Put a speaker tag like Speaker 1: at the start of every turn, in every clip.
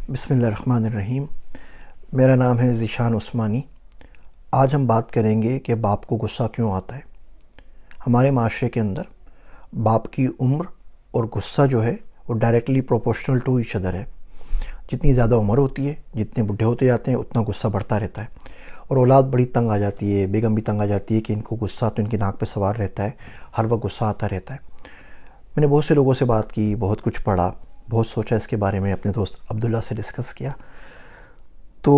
Speaker 1: بسم اللہ الرحمن الرحیم۔ میرا نام ہے ذیشان عثمانی۔ آج ہم بات کریں گے کہ باپ کو غصہ کیوں آتا ہے۔ ہمارے معاشرے کے اندر باپ کی عمر اور غصہ جو ہے وہ directly proportional to each other ہے۔ جتنی زیادہ عمر ہوتی ہے، جتنے بڈھے ہوتے جاتے ہیں، اتنا غصہ بڑھتا رہتا ہے، اور اولاد بڑی تنگ آ جاتی ہے، بیگم بھی تنگ آ جاتی ہے کہ ان کو غصہ تو ان کی ناک پہ سوار رہتا ہے، ہر وقت غصہ آتا رہتا ہے۔ میں نے بہت سے لوگوں سے بات کی، بہت کچھ پڑھا، بہت سوچا اس کے بارے میں، اپنے دوست عبداللہ سے ڈسکس کیا، تو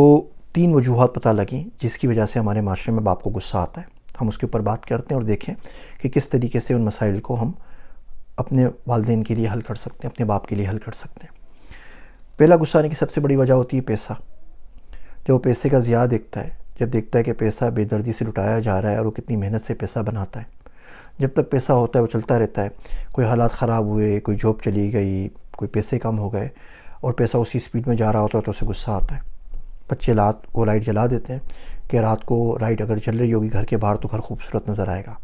Speaker 1: 3 وجوہات پتہ لگیں جس کی وجہ سے ہمارے معاشرے میں باپ کو غصہ آتا ہے۔ ہم اس کے اوپر بات کرتے ہیں اور دیکھیں کہ کس طریقے سے ان مسائل کو ہم اپنے والدین کے لیے حل کر سکتے ہیں، اپنے باپ کے لیے حل کر سکتے ہیں۔ پہلا غصہ آنے کی سب سے بڑی وجہ ہوتی ہے پیسہ۔ جب وہ پیسے کا ضیاع دیکھتا ہے، جب دیکھتا ہے کہ پیسہ بے دردی سے لٹایا جا رہا ہے اور وہ کتنی محنت سے پیسہ بناتا ہے، جب تک پیسہ ہوتا ہے وہ چلتا رہتا ہے۔ کوئی حالات خراب ہوئے، کوئی جاب چلی گئی، کوئی پیسے کم ہو گئے اور پیسہ اسی سپیڈ میں جا رہا ہوتا ہے تو اسے غصہ آتا ہے۔ بچے رات کو لائٹ جلا دیتے ہیں کہ رات کو لائٹ اگر جل رہی ہوگی گھر کے باہر تو گھر خوبصورت نظر آئے گا۔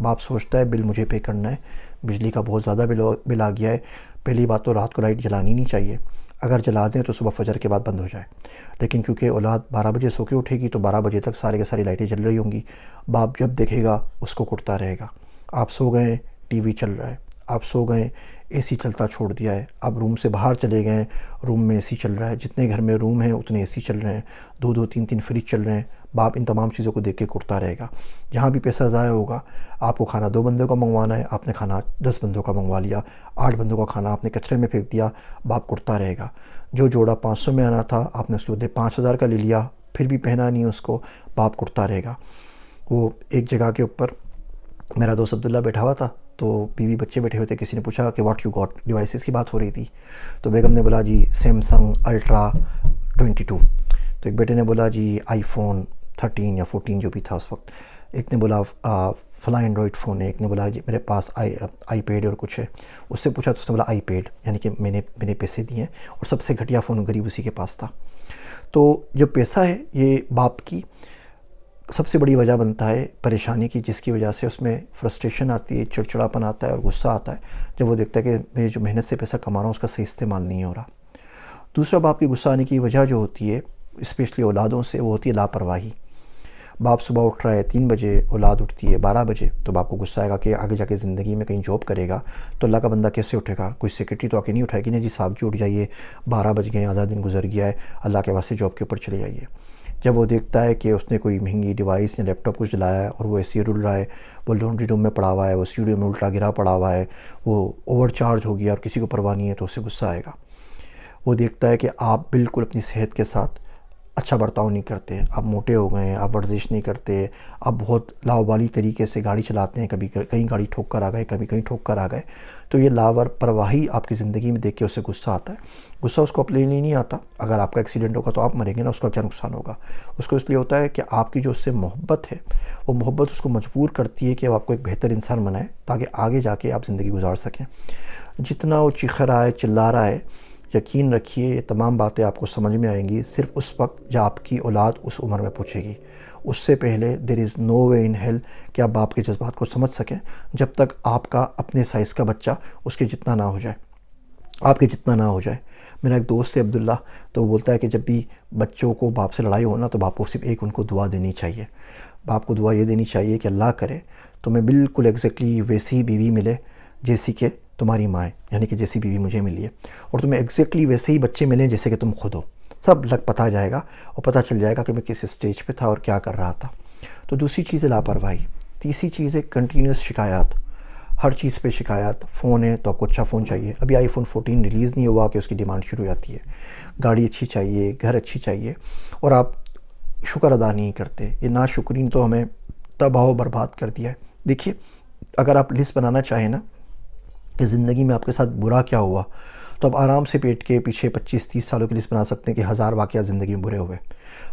Speaker 1: باپ سوچتا ہے بل مجھے پے کرنا ہے، بجلی کا بہت زیادہ بل آ گیا ہے، پہلی بات تو رات کو لائٹ جلانی نہیں چاہیے، اگر جلا دیں تو صبح فجر کے بعد بند ہو جائے۔ لیکن کیونکہ اولاد 12 بجے سو کے اٹھے گی تو 12 بجے تک سارے کے ساری لائٹیں جل رہی ہوں گی، باپ جب دیکھے گا اس کو کٹتا رہے گا۔ آپ سو گئے، ٹی وی چل رہا ہے، آپ سو گئے، اے سی چلتا چھوڑ دیا ہے، اب روم سے باہر چلے گئے، روم میں اے سی چل رہا ہے، جتنے گھر میں روم ہیں اتنے اے سی چل رہے ہیں، 2 3 فریج چل رہے ہیں، باپ ان تمام چیزوں کو دیکھ کے کٹتا رہے گا۔ جہاں بھی پیسہ ضائع ہوگا، آپ کو کھانا 2 بندوں کا منگوانا ہے، آپ نے کھانا 10 بندوں کا منگوا لیا، 8 بندوں کا کھانا آپ نے کچرے میں پھینک دیا، باپ کٹتا رہے گا۔ جو جوڑا 500 میں آنا تھا آپ نے اس کے بدلے 5000 کا لے لیا، پھر بھی پہنا نہیں اس کو، باپ کٹتا رہے گا۔ وہ ایک جگہ کے اوپر میرا دوست عبداللہ بیٹھا ہوا تھا، تو بیوی بچے بیٹھے ہوئے تھے، کسی نے پوچھا کہ واٹ یو گاٹ، ڈیوائسز کی بات ہو رہی تھی، تو بیگم نے بولا جی سیمسنگ الٹرا 22، تو ایک بیٹے نے بولا جی آئی فون 13 یا 14 جو بھی تھا اس وقت، ایک نے بولا فلاں اینڈرائڈ فون ہے، ایک نے بولا جی میرے پاس آئی پیڈ اور کچھ ہے، اس سے پوچھا تو اس نے بولا آئی پیڈ، یعنی کہ میں نے پیسے دیے ہیں، اور سب سے گھٹیا فون غریب اسی کے پاس تھا۔ تو جو پیسہ ہے یہ باپ کی سب سے بڑی وجہ بنتا ہے پریشانی کی، جس کی وجہ سے اس میں فرسٹریشن آتی ہے، چڑچڑاپن آتا ہے اور غصہ آتا ہے جب وہ دیکھتا ہے کہ میں جو محنت سے پیسہ کما رہا ہوں اس کا صحیح استعمال نہیں ہو رہا۔ دوسرا باپ کی غصہ آنے کی وجہ جو ہوتی ہے اسپیشلی اولادوں سے، وہ ہوتی ہے لاپرواہی۔ باپ صبح اٹھ رہا ہے 3 بجے، اولاد اٹھتی ہے 12 بجے، تو باپ کو غصہ آئے گا کہ آگے جا کے زندگی میں کہیں جاب کرے گا تو اللہ کا بندہ کیسے اٹھے گا؟ کوئی سیکرٹری تو آ کے نہیں اٹھائے گی نا جی صاحب جی اٹھ جائیے، 12 بج گئے، آدھا دن گزر گیا ہے، اللہ کے واسطے جاب کے اوپر چلے جائیے۔ جب وہ دیکھتا ہے کہ اس نے کوئی مہنگی ڈیوائس یا لیپ ٹاپ کچھ لایا ہے اور وہ ایسے رل رہا ہے، وہ لانڈری روم میں پڑا ہوا ہے، وہ اسٹوڈیو میں الٹا گرا پڑا ہوا ہے، وہ اوور چارج ہو گیا اور کسی کو پرواہ نہیں ہے، تو اسے غصہ آئے گا۔ وہ دیکھتا ہے کہ آپ بالکل اپنی صحت کے ساتھ اچھا برتاؤ نہیں کرتے، آپ موٹے ہو گئے ہیں، آپ ورزش نہیں کرتے، آپ بہت لاوبالی طریقے سے گاڑی چلاتے ہیں، کبھی کہیں گاڑی ٹھوک کر آ گئے، کبھی کہیں ٹھوک کر آ گئے، تو یہ لاپرواہی آپ کی زندگی میں دیکھ کے اسے غصہ آتا ہے۔ غصہ اس کو اپنے لیے نہیں آتا، اگر آپ کا ایکسیڈنٹ ہوگا تو آپ مریں گے نا، اس کا کیا نقصان ہوگا؟ اس کو اس لیے ہوتا ہے کہ آپ کی جو اس سے محبت ہے، وہ محبت اس کو مجبور کرتی ہے کہ وہ آپ کو ایک بہتر انسان بنائے تاکہ آگے جا کے آپ زندگی گزار سکیں۔ جتنا وہ چیخ رہا ہے، چلا رہا ہے، یقین رکھیے یہ تمام باتیں آپ کو سمجھ میں آئیں گی صرف اس وقت جب آپ کی اولاد اس عمر میں پہنچے گی۔ اس سے پہلے دیر از نو وے ان ہیل کہ آپ باپ کے جذبات کو سمجھ سکیں جب تک آپ کا اپنے سائز کا بچہ اس کے جتنا نہ ہو جائے، آپ کے جتنا نہ ہو جائے۔ میرا ایک دوست ہے عبداللہ، تو وہ بولتا ہے کہ جب بھی بچوں کو باپ سے لڑائی ہونا تو باپ کو صرف ایک ان کو دعا دینی چاہیے۔ باپ کو دعا یہ دینی چاہیے کہ اللہ کرے تمہیں بالکل ایگزیکٹلی ویسی بیوی ملے جیسی کہ تمہاری ماں ہے، یعنی کہ جیسی بیوی مجھے ملی ہے، اور تمہیں ایگزیکٹلی ویسے ہی بچے ملیں جیسے کہ تم خود ہو۔ سب لگ پتہ جائے گا اور پتہ چل جائے گا کہ میں کس اسٹیج پہ تھا اور کیا کر رہا تھا۔ تو دوسری چیز ہے لاپرواہی۔ تیسری چیز ہے کنٹینیوس شکایات، ہر چیز پہ شکایات۔ فون ہے تو آپ کو اچھا فون چاہیے، ابھی آئی فون 14 ریلیز نہیں ہوا کہ اس کی ڈیمانڈ شروع ہو جاتی ہے۔ گاڑی اچھی چاہیے، گھر اچھی چاہیے، اور آپ شکر ادا نہیں کرتے۔ یہ ناشکری نے تو ہمیں تباہ و برباد کر دیا ہے۔ دیکھیے اگر آپ لسٹ بنانا چاہیں نا کہ زندگی میں آپ کے ساتھ برا کیا ہوا، تو آپ آرام سے پیٹ کے پیچھے 25-30 سالوں کی لسٹ بنا سکتے ہیں کہ 1000 واقعات زندگی میں برے ہوئے۔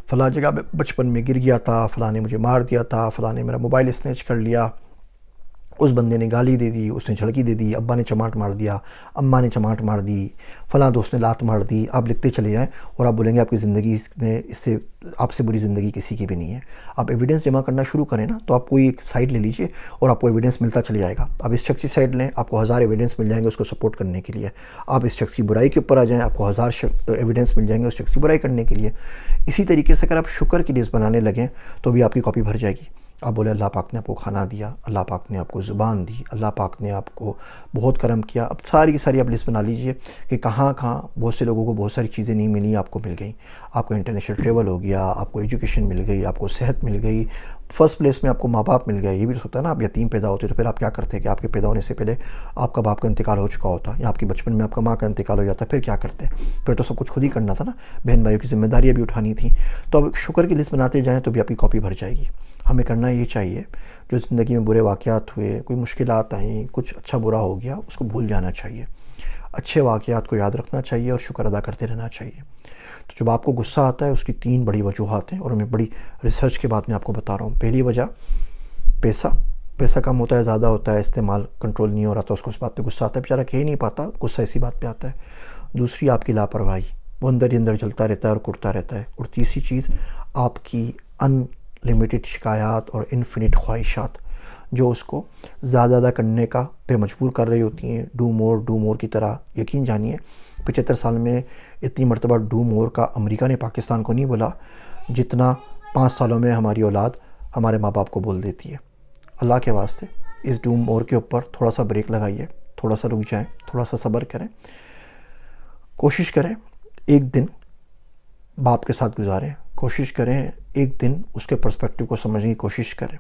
Speaker 1: فلاں جگہ میں بچپن میں گر گیا تھا، فلاں نے مجھے مار دیا تھا، فلاں نے میرا موبائل اسنیچ کر لیا، اس بندے نے گالی دے دی، اس نے جھڑکی دے دی، ابا نے چماٹ مار دیا، اماں نے چماٹ مار دی، فلاں دوست نے لات مار دی، آپ لکھتے چلے جائیں اور آپ بولیں گے آپ کی زندگی میں اس سے آپ سے بری زندگی کسی کی بھی نہیں ہے۔ آپ ایویڈنس جمع کرنا شروع کریں نا، تو آپ کوئی ایک سائڈ لے لیجئے اور آپ کو ایویڈنس ملتا چلے جائے گا۔ آپ اس شخص کی سائڈ لیں، آپ کو 1000 ایویڈنس مل جائیں گے اس کو سپورٹ کرنے کے لیے۔ آپ اس شخص کی برائی کے اوپر آ جائیں، آپ کو 1000 ایویڈنس مل جائیں گے اس شخص کی برائی کرنے کے لیے۔ اسی طریقے سے اگر آپ شکر کی لسٹ بنانے لگیں تو بھی آپ کی کاپی بھر جائے گی۔ آپ بولے اللہ پاک نے آپ کو کھانا دیا، اللہ پاک نے آپ کو زبان دی، اللہ پاک نے آپ کو بہت کرم کیا۔ اب ساری کی ساری آپ لسٹ بنا لیجئے کہ کہاں کہاں بہت سے لوگوں کو بہت ساری چیزیں نہیں ملی، آپ کو مل گئیں۔ آپ کو انٹرنیشنل ٹریول ہو گیا، آپ کو ایجوکیشن مل گئی، آپ کو صحت مل گئی، فرسٹ پلیس میں آپ کو ماں باپ مل گئے۔ یہ بھی تو ہوتا ہے نا، آپ یتیم پیدا ہوتے تو پھر آپ کیا کرتے کہ آپ کے پیدا ہونے سے پہلے آپ کا باپ کا انتقال ہو چکا ہوتا، یا آپ کے بچپن میں آپ کا ماں کا انتقال ہو جاتا، پھر کیا کرتے؟ پھر تو سب کچھ خود ہی کرنا تھا نا، بہن بھائیوں کی ذمہ داریاں بھی اٹھانی تھیں۔ تو اب شکر کی لسٹ بناتے جائیں تو بھی آپ کی کاپی بھر جائے گی۔ ہمیں کرنا یہ چاہیے جو زندگی میں برے واقعات ہوئے، کوئی مشکلات آئیں، کچھ اچھا برا ہو گیا، اس کو بھول جانا چاہیے، اچھے واقعات کو یاد رکھنا چاہیے اور شکر ادا کرتے رہنا چاہیے۔ تو جب آپ کو غصہ آتا ہے اس کی 3 بڑی وجوہات ہیں، اور میں بڑی ریسرچ کے بعد میں آپ کو بتا رہا ہوں۔ پہلی وجہ پیسہ کم ہوتا ہے، زیادہ ہوتا ہے، استعمال کنٹرول نہیں ہو رہا، تو اس کو اس بات پہ غصہ آتا ہے، بیچارہ کہہ نہیں پاتا، غصہ اسی بات پہ آتا ہے۔ دوسری آپ کی لاپرواہی، وہ اندر ہی اندر جلتا رہتا ہے اور کڑتا رہتا ہے۔ اور تیسری چیز آپ کی ان لمیٹڈ شکایات اور انفینٹ خواہشات، جو اس کو زیادہ کرنے کا پہ مجبور کر رہی ہوتی ہیں، ڈو مور کی طرح۔ یقین جانیے 75 سال میں اتنی مرتبہ ڈو مور کا امریکہ نے پاکستان کو نہیں بولا جتنا 5 سالوں میں ہماری اولاد ہمارے ماں باپ کو بول دیتی ہے۔ اللہ کے واسطے اس ڈو مور کے اوپر تھوڑا سا بریک لگائیے، تھوڑا سا رک جائیں، تھوڑا سا صبر کریں، کوشش کریں ایک دن باپ کے ساتھ گزاریں، کوشش کریں ایک دن اس کے پرسپیکٹیو کو سمجھنے کی کوشش کریں،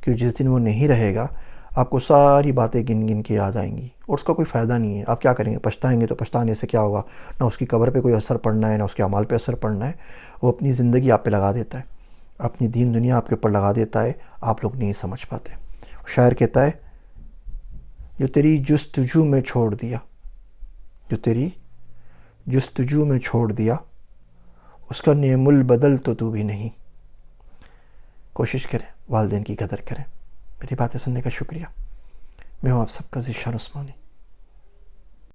Speaker 1: کیونکہ جس دن وہ نہیں رہے گا آپ کو ساری باتیں گن گن کے یاد آئیں گی اور اس کا کوئی فائدہ نہیں ہے۔ آپ کیا کریں گے؟ پچھتائیں گے، تو پچھتانے سے کیا ہوگا؟ نہ اس کی قبر پہ کوئی اثر پڑنا ہے، نہ اس کے اعمال پہ اثر پڑنا ہے۔ وہ اپنی زندگی آپ پہ لگا دیتا ہے، اپنی دین دنیا آپ کے اوپر لگا دیتا ہے، آپ لوگ نہیں سمجھ پاتے۔ شاعر کہتا ہے جو تیری جستجو میں چھوڑ دیا، جو تیری جستجو میں چھوڑ دیا، اس کا نعم البدل تو بھی نہیں۔ کوشش کریں، والدین کی قدر کریں۔ میری باتیں سننے کا شکریہ۔ میں ہوں آپ سب کا ذیشان عثمانی۔